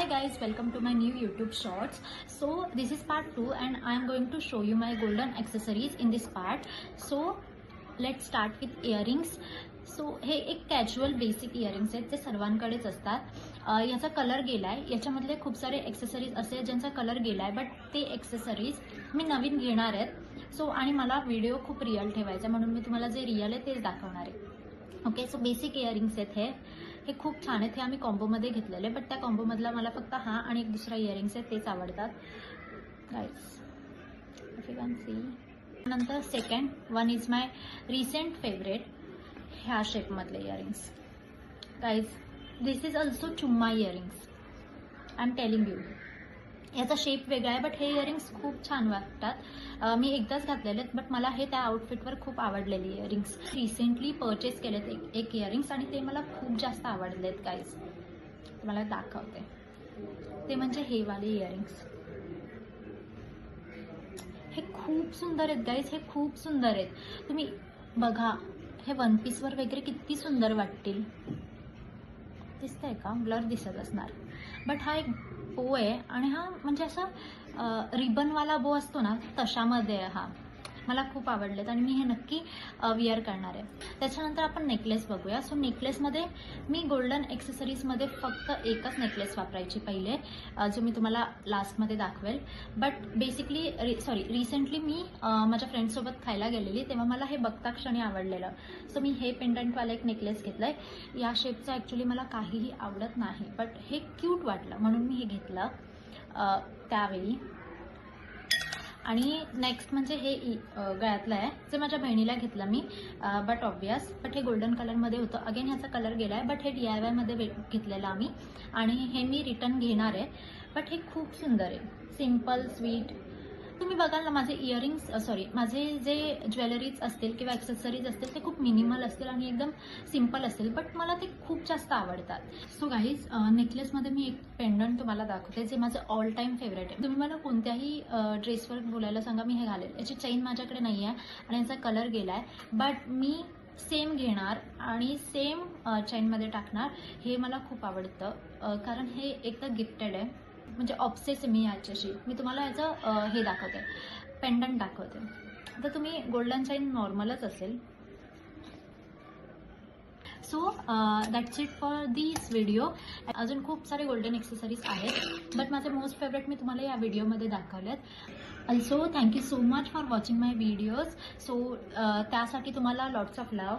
guys, welcome to my new YouTube shorts. So this is part 2 and I am going to show you my golden accessories in this part. So let's start with earrings. So हे एक casual basic earrings आहेत जे सर्वांकडेच असतात. याचा colour गेलाय. याच्यामधले खूप सारे एक्सेसरीज असे ज्यांचा कलर गेलाय, बट ते एक्सेसरीज मी नवीन घेणार आहेत. सो आणि मला व्हिडिओ खूप रिअल ठेवायचा म्हणून मी तुम्हाला जे रिअल आहे तेच दाखवणार आहे. ओके, सो बेसिक इयरिंग्स आहेत हे खूप छान आहेत. हे आम्ही कॉम्बोमध्ये घेतलेले, बट त्या कॉम्बोमधला मला फक्त हा आणि एक दुसरा इयरिंग्स आहेत तेच आवडतात guys. If you can see. नंतर second one is my recent favourite, ह्या शेपमधले earrings guys. This is also चुम्मा earrings. I am telling you, याचा शेप वेगळा आहे, बट हे इयरिंग्स खूप छान वाटतात. मी एकदाच घातलेले आहेत, बट मला हे त्या आउटफिटवर खूप आवडलेली इयरिंग्स. रिसेंटली परचेस केलेत एक इयरिंग्स आणि ते मला खूप जास्त आवडलेत गाईज. मला दाखवते, ते म्हणजे हे वाले इयरिंग्स. हे खूप सुंदर आहेत गाईज, हे खूप सुंदर आहेत. तुम्ही बघा, हे वन पीसवर वगैरे किती सुंदर वाटतील. दिसतंय का? ब्लर दिसत असणार, बट हा एक बो आहे आणि हा म्हणजे असा रिबनवाला बो असतो ना, तशामध्ये हा. मला खूप आवडलेत आणि मी हे नक्की विअर करणार आहे. त्याच्यानंतर आपण नेकलेस बघूया. सो नेकलेसमध्ये मी गोल्डन एक्सेसरीजमध्ये फक्त एकच नेकलेस वापरायची पहिले, जो मी तुम्हाला लास्टमध्ये दाखवेल. बट बेसिकली रिसेंटली मी माझ्या फ्रेंड्ससोबत खायला गेलेली, तेव्हा मला हे बघता क्षणी आवडलेलं. सो मी हे पेंडंटवाला एक नेकलेस घेतलाय. या शेपचं ॲक्च्युली मला काहीही आवडत नाही, बट हे क्यूट वाटलं म्हणून मी हे घेतलं त्यावेळी. आणि नेक्स्ट म्हणजे हे गळ्यातलं आहे, जे माझ्या बहिणीला घेतलं मी, बट ऑब्वियस. बट हे गोल्डन कलरमध्ये होतं. अगेन ह्याचा कलर गेला आहे, बट हे DIYमध्ये घेतलेलं आम्ही आणि हे मी रिटर्न घेणार आहे. बट हे खूप सुंदर आहे, सिम्पल स्वीट. तुम्ही बघाल ना, माझे इयरिंग्स माझे जे ज्वेलरीज असतील किंवा ॲक्सेसरीज असतील ते खूप मिनिमल असतील आणि एकदम सिम्पल असतील, बट मला ते खूप जास्त आवडतात. सो गाईज, नेकलेसमध्ये मी एक पेंडंट तुम्हाला दाखवते जे माझं ऑल टाईम फेवरेट आहे. तुम्ही मला कोणत्याही ड्रेसवर बोलायला सांगा, मी हे घालेल. याची चेन माझ्याकडे नाही आहे आणि याचा कलर गेला आहे, बट मी सेम घेणार आणि सेम चेनमध्ये टाकणार. हे मला खूप आवडतं कारण हे एकतर गिफ्टेड आहे, म्हणजे ऑब्सेस मी याच्याशी. मी तुम्हाला याचं हे दाखवते, पेंडंट दाखवते. तर तुम्ही गोल्डन चेन नॉर्मलच असेल. So that's it for this video. अजून खूप सारे गोल्डन एक्सेसरीज आहेत, बट माझे मोस्ट फेवरेट मी तुम्हाला या व्हिडिओमध्ये दाखवलेत. Also thank you so much for watching my videos. So त्यासाठी तुम्हाला लॉट्स ऑफ लव.